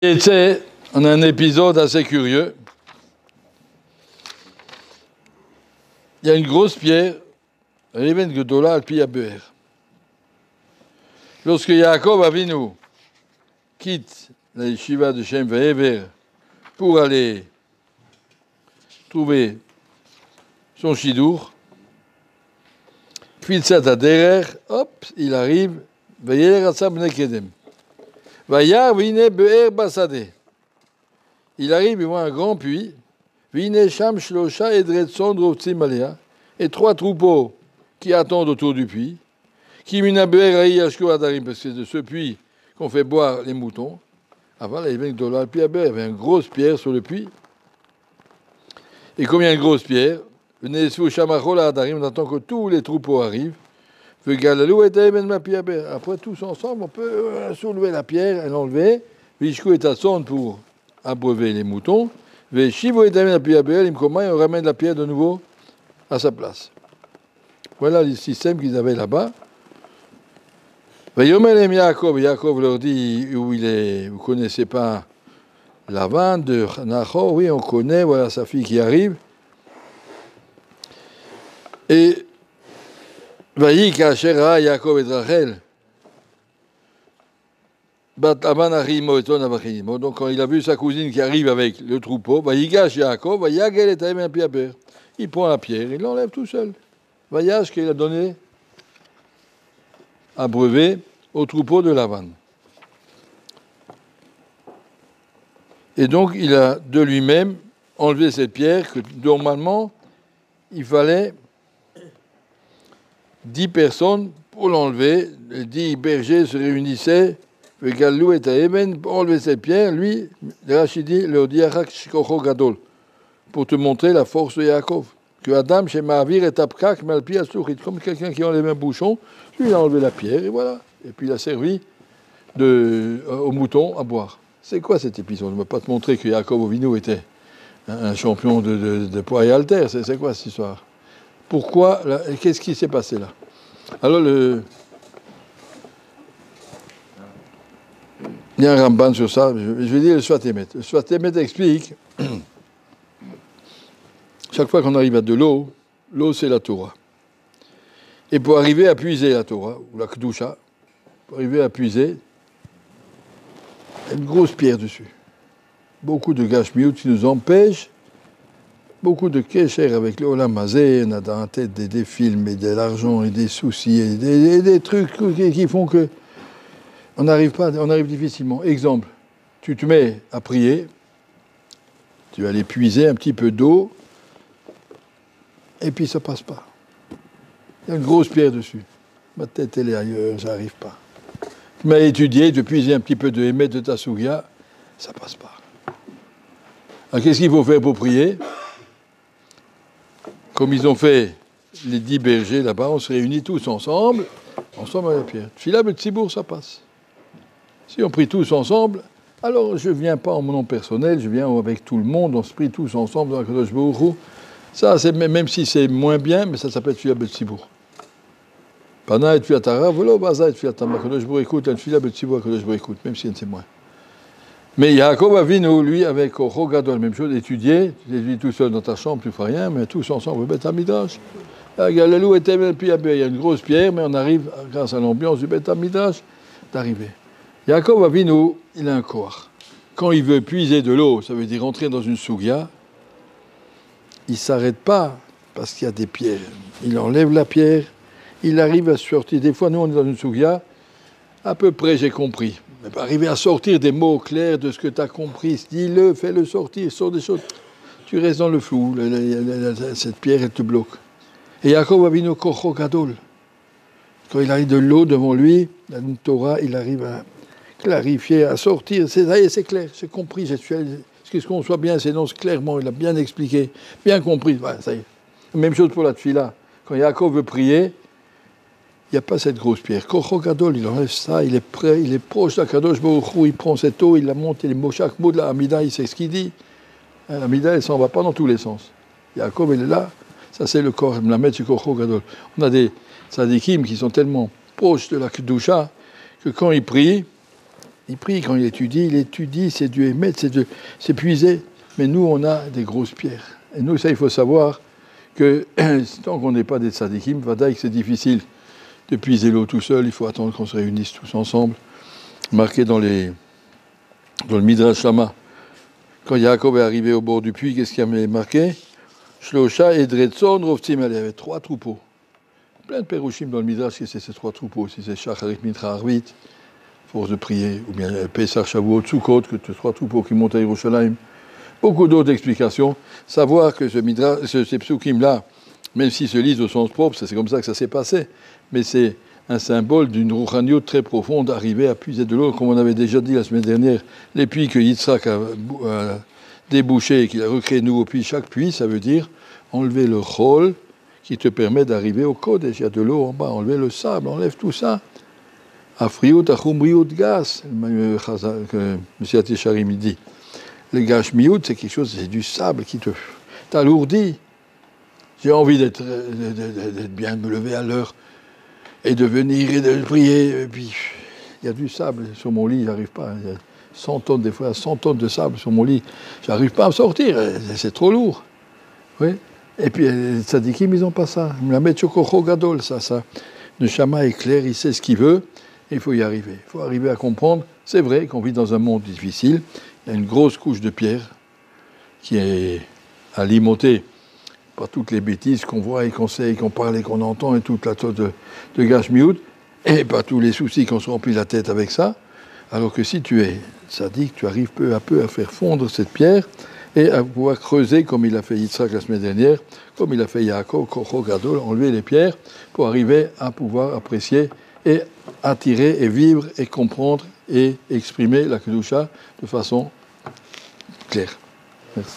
Et tu sais, on a un épisode assez curieux. Il y a une grosse pierre, Reben Gedola al Pi Be'er. Lorsque Yaakov Avinu quitte la yeshiva de Shem Ve'ever pour aller trouver son chidour, puis hop, il arrive, Ve'yer Atzam Bnei Kedem. Vayar Vine Be'er Basade. Il arrive, il voit un grand puits, Vine Sham Shlosha Edretson Rovtzim Alea, et 3 troupeaux qui attendent autour du puits, qui Mina Be'er Aï Yashko Adarim, parce que c'est de ce puits qu'on fait boire les moutons. Avant, il y avait une grosse pierre sur le puits. Et combien de grosses pierres? On attend que tous les troupeaux arrivent. Après, tous ensemble, on peut soulever la pierre et l'enlever. Vishko est à sonde pour abreuver les moutons. Veshivo et on ramène la pierre de nouveau à sa place. Voilà le système qu'ils avaient là-bas. Yaakov leur dit où il est. Vous ne connaissez pas Lavan de Nahor? Oui, on connaît. Voilà sa fille qui arrive. Et Vaïka Shera Yaakov et Rachel. Donc quand il a vu sa cousine qui arrive avec le troupeau, Vaïgash Yaakov, Vayagel et Taïm Piaber. Il prend la pierre, il l'enlève tout seul. Vayash qu'il a donné à brevet au troupeau de Lavan. Et donc il a de lui-même enlevé cette pierre que normalement il fallait 10 personnes pour l'enlever. Les 10 bergers se réunissaient, le Galou et Taïmen, pour enlever cette pierre. Lui, Rachidi leur dit Gadol, pour te montrer la force de Yaakov. Que Adam chez Mahavir est Apkak, Malpi Asuchit, comme quelqu'un qui enlève un bouchon, lui il a enlevé la pierre et voilà. Et puis il a servi aux moutons à boire. C'est quoi cet épisode? Je ne veux pas te montrer que Yaakov Avinu était un champion de poids et haltères. C'est quoi cette histoire? Pourquoi? Qu'est-ce qui s'est passé là? Alors, il y a un Ramban sur ça. Je vais dire le Svat-Emet. Le Svat-Emet explique chaque fois qu'on arrive à de l'eau c'est la Torah. Et pour arriver à puiser la Torah, ou la Kedusha, pour arriver à puiser, il y a une grosse pierre dessus. Beaucoup de gashmiut qui nous empêchent, beaucoup de kesher avec le Olam Hazé, on a dans la tête des films et de l'argent et des soucis et des trucs qui font que on arrive difficilement. Exemple, tu te mets à prier, tu vas aller puiser un petit peu d'eau, et puis ça passe pas. Il y a une grosse pierre dessus. Ma tête, elle est ailleurs, ça n'arrive pas. Tu m'as étudié, tu puises un petit peu de émet de ta sougia, ça passe pas. Alors qu'est-ce qu'il faut faire pour prier? Comme ils ont fait les 10 bergers là-bas, on se réunit tous ensemble à la pierre. Fila Betzibour, ça passe. Si on prie tous ensemble, alors je ne viens pas en mon nom personnel, je viens avec tout le monde, on se prie tous ensemble dans la Kadosh Baruch Hu. Ça, même si c'est moins bien, mais ça s'appelle Tfilat Betzibour. Pana et Tfilat Hara, v'lo baza et Tfilat Hara, Kadosh Baruch Hu, un Tfilat Betzibour, Kadosh Baruch Hu, même si c'est moins. Mais Yaakov Avinu, lui, avec Oro Gadol, même chose, étudier, tu étudies tout seul dans ta chambre, tu ne fais rien, mais tous ensemble, au Beth Hamidrash. Galalou était même, puis il y a une grosse pierre, mais on arrive, grâce à l'ambiance du Beth Hamidrash, d'arriver. Yaakov Avinu, il a un corps. Quand il veut puiser de l'eau, ça veut dire rentrer dans une sougia, il ne s'arrête pas parce qu'il y a des pierres. Il enlève la pierre, il arrive à sortir. Des fois, nous, on est dans une sougia, à peu près, j'ai compris. Mais pas arriver à sortir des mots clairs de ce que tu as compris. Dis-le, fais-le sortir, sors des choses. Tu restes dans le flou. Cette pierre, elle te bloque. Et Yaakov Avinu Kocho Gadol. Quand il arrive de l'eau devant lui, la Torah, il arrive à clarifier, à sortir. Ça y est, c'est clair, j'ai compris. Ce qu'on soit bien s'énonce clairement. Il a bien expliqué, bien compris. Voilà, ça y est. Même chose pour la tfila. Quand Yaakov veut prier, il n'y a pas cette grosse pierre. Kocho Gadol, il enlève ça, il est prêt, il est proche de la Kadosh Baruch Hu, il prend cette eau, il la monte, il est chaque mot de la Hamida, il sait ce qu'il dit. La Hamida, elle ne s'en va pas dans tous les sens. Yaakov, il est là, ça c'est le corps, la mettre sur Kocho Gadol. On a des tzadikim qui sont tellement proches de la Kedusha que quand ils prient, Il prie quand il étudie, c'est du émettre, c'est puiser. Mais nous, on a des grosses pierres. Et nous, ça, il faut savoir que tant qu'on n'est pas des tzadikim, vadaï, c'est difficile de puiser l'eau tout seul. Il faut attendre qu'on se réunisse tous ensemble. Marqué dans le Midrash Shama. Quand Yaakov est arrivé au bord du puits, qu'est-ce qu'il y a marqué? Shlosha et Dretson, Rovtim, il y avait 3 troupeaux. Plein de Pérouchim dans le Midrash, c'est ces 3 troupeaux. Si c'est Shacharit, Mitra, Arvit, force de prier, ou bien Pesach, Shavuot, Sukkot, que 3 troupeaux qui montent à Yerushalayim. Beaucoup d'autres explications. Savoir que ces psukim-là, même s'ils se lisent au sens propre, c'est comme ça que ça s'est passé, mais c'est un symbole d'une rouchaniout très profonde, arriver à puiser de l'eau, comme on avait déjà dit la semaine dernière, les puits que Yitzhak a débouchés et qu'il a recréé de nouveaux puits. Chaque puits, ça veut dire enlever le chol qui te permet d'arriver au Kodesh. Il y a de l'eau en bas, enlever le sable, enlève tout ça. Afriout, achumriout, gas, que M. Atisharim dit. Le gashmiout, c'est quelque chose, c'est du sable qui t'alourdit. J'ai envie d'être bien, de me lever à l'heure et de venir et de prier. Et puis, il y a du sable sur mon lit, j'arrive pas. Il y a 100 tonnes, des fois, 100 tonnes de sable sur mon lit. J'arrive pas à me sortir, c'est trop lourd. Oui. Et puis, les tzadikim, ils n'ont pas ça. La metchokocho gadol, ça. Le Shama est clair, il sait ce qu'il veut, et il faut y arriver. Il faut arriver à comprendre. C'est vrai qu'on vit dans un monde difficile. Il y a une grosse couche de pierre qui est alimentée par toutes les bêtises qu'on voit et qu'on sait et qu'on parle et qu'on entend et toute la sorte de gashmiout, et pas tous les soucis qu'on se remplit la tête avec ça. Alors que si tu es sadique, tu arrives peu à peu à faire fondre cette pierre et à pouvoir creuser comme il a fait Yitzhak la semaine dernière, comme il a fait Yaakov, Kocho Gadol, enlever les pierres pour arriver à pouvoir apprécier et attirer et vivre et comprendre et exprimer la Kedusha de façon claire. Merci.